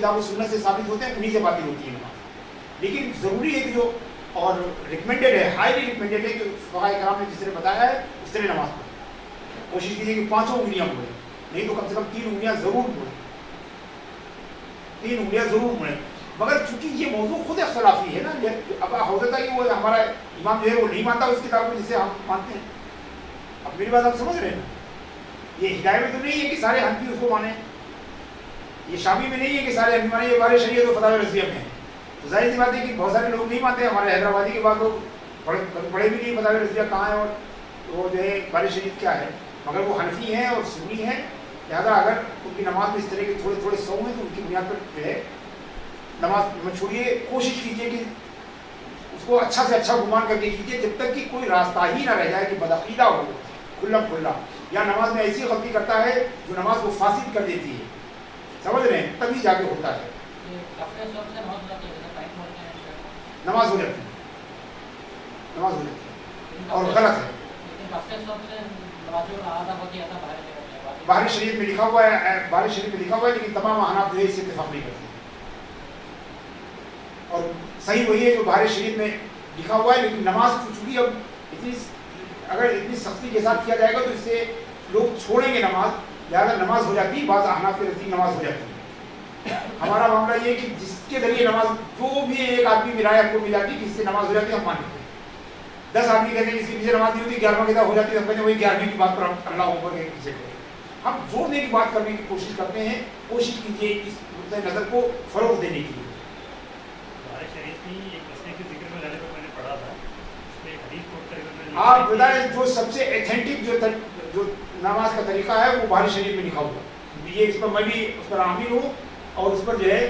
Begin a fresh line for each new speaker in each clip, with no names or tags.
کتاب و سنت سے ثابت ہوتے ہیں انہیں سے باطل ہوتی ہے نماز. لیکن ضروری ہے کہ جو اور ریکمینڈیڈ ہے, ہائیلی ریکمینڈیڈ ہے کہ فقہاء کرام نے جس طرح بتایا ہے اس طرح نماز پڑھیں. کوشش کیجیے کہ 5 انگلیاں پڑھیں, نہیں تو کم سے کم 3 انگلیاں ضرور پڑھیں, 3 انگلیاں ضرور پڑھیں. مگر چونکہ یہ موضوع خود اختلافی ہے نا, اب ہو سکتا ہے کہ وہ ہمارا امام جو ہے وہ نہیں مانتا اس کتاب کو جسے ہم مانتے ہیں. اب میری بات آپ سمجھ رہے ہیں نا, یہ ہدایت میں تو نہیں ہے کہ سارے حنفی اس کو مانیں, یہ شافعی میں نہیں ہے کہ سارے حنفی مانیں, یہ بارے شریعت و فتاوی رضویہ میں ہے. تو ظاہر سی بات ہے کہ بہت سارے لوگ نہیں مانتے. ہمارے حیدرآبادی کے بعد لوگ پڑھے بھی نہیں فتاوی رضویہ کہاں ہے اور وہ جو ہے بارے شریعت کیا ہے, مگر وہ حنفی ہیں اور سنی ہیں. لہٰذا اگر ان کی نماز میں اس طرح کے تھوڑے تھوڑے سو ہیں تو ان کی بنیاد پر جو ہے نماز میں چھوڑیے. کوشش کیجیے کہ اس کو اچھا سے اچھا گمان کر کے کیجیے, جب تک کہ کوئی راستہ ہی نہ رہ جائے کہ بدعقیدہ ہو کھلا کھلا, یا نماز میں ایسی غلطی کرتا ہے جو نماز کو فاسد کر دیتی ہے, سمجھ رہے ہیں, تبھی جا کے ہوتا ہے نماز ہو جاتی ہے, نماز ہو جاتی ہے اور غلط ہے. بحری شریف میں لکھا ہوا ہے, بحری شریف میں لکھا ہوا ہے, لیکن تمام احناف جو ہے اس سے اتفاق نہیں کرتے. اور صحیح وہی ہے جو بحری شریف میں لکھا ہوا ہے, لیکن نماز کو چونکہ اب اتنی اگر اتنی سختی کے ساتھ کیا جائے گا تو اس سے لوگ چھوڑیں گے نماز, لہٰذا نماز ہو جاتی ہے. بعض احناف کے نزدیک نماز ہو جاتی ہے. ہمارا معاملہ یہ ہے کہ جس کے ذریعے نماز جو بھی ایک آدمی ملا ہے کو ملا دی کہ اس سے نماز ہو جاتی ہے, ہم مان لیتے ہیں. 10 آدمی کہتے ہیں اس کے پیچھے نماز نہیں ہوتی, 11واں کتاب ہو جاتی ہے, ہم کہتے ہیں وہی 11ویں کی بات پر ہم اللہ اوپر کے پیچھے کریں. ہم زور دے کی بات کرنے کی کوشش کرتے ہیں. کوشش کیجیے اس نقطۂ نظر کو فروغ دینے کی. آپ بتائیں جو سب سے ایتھینٹک جو نماز کا طریقہ ہے وہ بحری شریف میں لکھا ہوا ہے. یہ اس پر میں بھی اس پر عامل ہوں اور اس پر جو ہے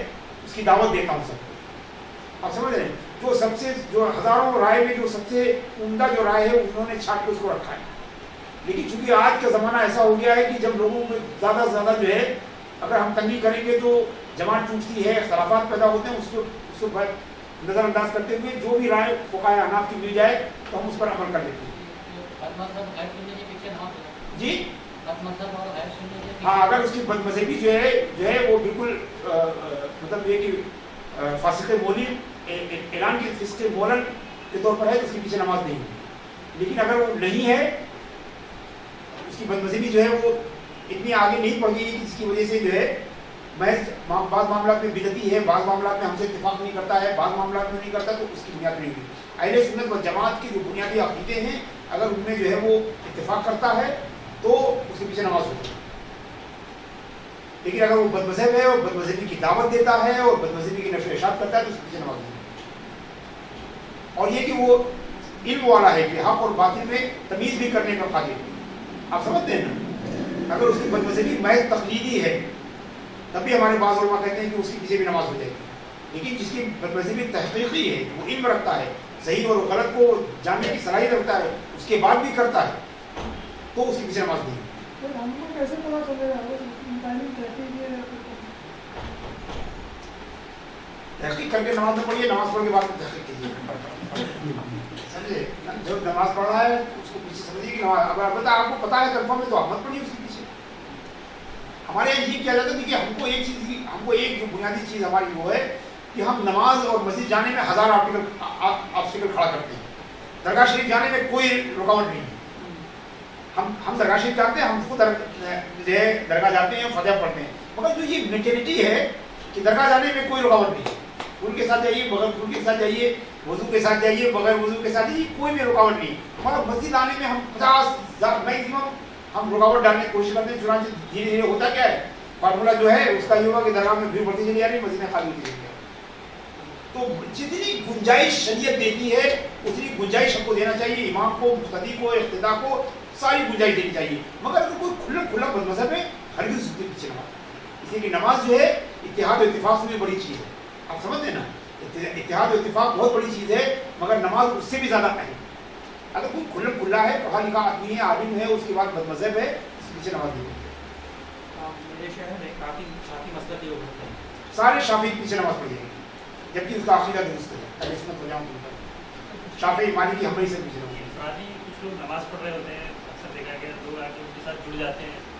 اس کی دعوت دیتا ہوں سب کو. آپ سمجھ رہے ہیں, جو سب سے جو ہزاروں رائے میں جو سب سے عمدہ جو رائے ہے انہوں نے چھاٹ کے اس کو رکھا ہے. لیکن چونکہ آج کا زمانہ ایسا ہو گیا ہے کہ جب لوگوں میں زیادہ سے زیادہ جو ہے اگر ہم تنگی کریں گے تو جماعت ٹوٹتی ہے, اختلافات پیدا ہوتے ہیں, اس کو نظر انداز کرتے ہوئے جو بھی رائے فقہائے احناف کی مل جائے تو ہم اس پر عمل کر لیتے ہیں. جی ہاں, اگر اس کی بد مذہبی جو ہے وہ بالکل مطلب یہ کہ فاسق مولن اعلان کی فسق مولن کے طور پر ہے تو اس کے پیچھے نماز نہیں ہے. لیکن اگر وہ نہیں ہے, اس کی بد مذہبی جو ہے وہ اتنی آگے نہیں پڑ گئی جس کی وجہ سے جو ہے محض بعض معاملات میں بدعتی ہے, بعض معاملات میں ہم سے اتفاق نہیں کرتا ہے, بعض معاملات میں نہیں کرتا, تو اس کی بنیاد نہیں ہوئی. اہل سنت و جماعت کی جو بنیادی عقیدے ہیں اگر ان میں جو ہے وہ اتفاق کرتا ہے تو اس کے پیچھے نماز ہوتی ہے. لیکن اگر وہ بد مذہب ہے اور بد مذہبی کی دعوت دیتا ہے اور بد مذہبی کی نشر و اشاعت کرتا ہے تو اس کے پیچھے نماز ہوتی ہے. اور یہ کہ وہ علم والا ہے کہ حق اور باطل میں تمیز بھی کرنے کا قادر ہے. آپ سمجھتے ہیں نا, اگر اس کی بد مذہبی محض تقلیدی ہے تب بھی ہمارے بعض علماء کہتے ہیں کہ اس کے پیچھے بھی نماز ہو جائے گی. لیکن جس کی بد مذہبی تحقیقی ہے, وہ علم رکھتا ہے, صحیح اور غلط کو جاننے کی صلاحیت رکھتا ہے, اس کے بعد بھی کرتا ہے, تو اس کے پیچھے نماز نہیں. تحقیق کر کے نماز نہ پڑھیے, نماز پڑھ کے بعد میں تحقیق کیجیے. سمجھے, جو نماز پڑھ رہا ہے اس کو پیچھے سمجھیے کہ اگر البتہ آپ کو پتا ہے کنفرم ہے تو آپ مت پڑھیے اس کے پیچھے. ہمارے یہاں یہ کیا جاتا ہے کہ ہم کو ایک جو بنیادی چیز ہماری وہ ہے کہ ہم نماز اور مسجد جانے میں 1000 آبسٹیکل کھڑا کرتے ہیں. درگاہ شریف جانے میں کوئی رکاوٹ نہیں ہے. ہم درگاہ شریف جاتے ہیں, ہم خود جو ہے درگاہ جاتے ہیں, فتح پڑھتے ہیں, مگر جو یہ مینٹلٹی ہے کہ درگاہ جانے میں کوئی رکاوٹ نہیں ہے, پھول کے ساتھ جائیے, بغیر پھول کے ساتھ جائیے, وضو کے ساتھ جائیے, بغیر وضو کے ساتھ جائیے, کوئی بھی رکاوٹ نہیں. مگر مسجد آنے میں ہم 50 میکسیمم ہم رکاوٹ ڈالنے کی کوشش کرتے ہیں. چنانچہ دھیرے دھیرے ہوتا کیا ہے, فارمولا جو ہے اس کا یہ ہوگا کہ درگاہ میں بھیڑ بڑھتی چلی جا رہی ہے, مسجدیں خالی ہوتی چلی جا رہی. تو جتنی گنجائش شریعت دیتی ہے اتنی گنجائش ہم کو دینا چاہیے. امام کو, مقتدی کو, اقتدا کو ساری گنجائش دینی چاہیے. مگر اگر کوئی کھلا بد مذہب ہے ہرگز اس کے پیچھے نماز, اس لیے کہ نماز جو ہے اتحاد و اتفاق سے بھی بڑی چیز ہے. آپ سمجھتے ہیں نا, اتحاد و اتفاق بہت بڑی چیز ہے, مگر نماز اس سے بھی زیادہ اہم. اگر کوئی کھلا ہے, پڑھا لکھا آدمی ہے, عالم ہے, اس کے بعد بد مذہب ہے, اس کے پیچھے نماز نہیں.
میرے شہر میں کافی مسئلہ یہ ہوتا ہے,
سارے شافعی کے پیچھے نماز پڑھی جائے گی جبکہ اس کا عقیدہ درست ہے. اگر سنت ہو جاؤں تو شافعی مالکی کی ہماری سے پیچھے نماز.
کچھ لوگ نماز پڑھ رہے ہوتے ہیں, اکثر دیکھا گیا 2 آدمی ان کے ساتھ جڑ جاتے ہیں,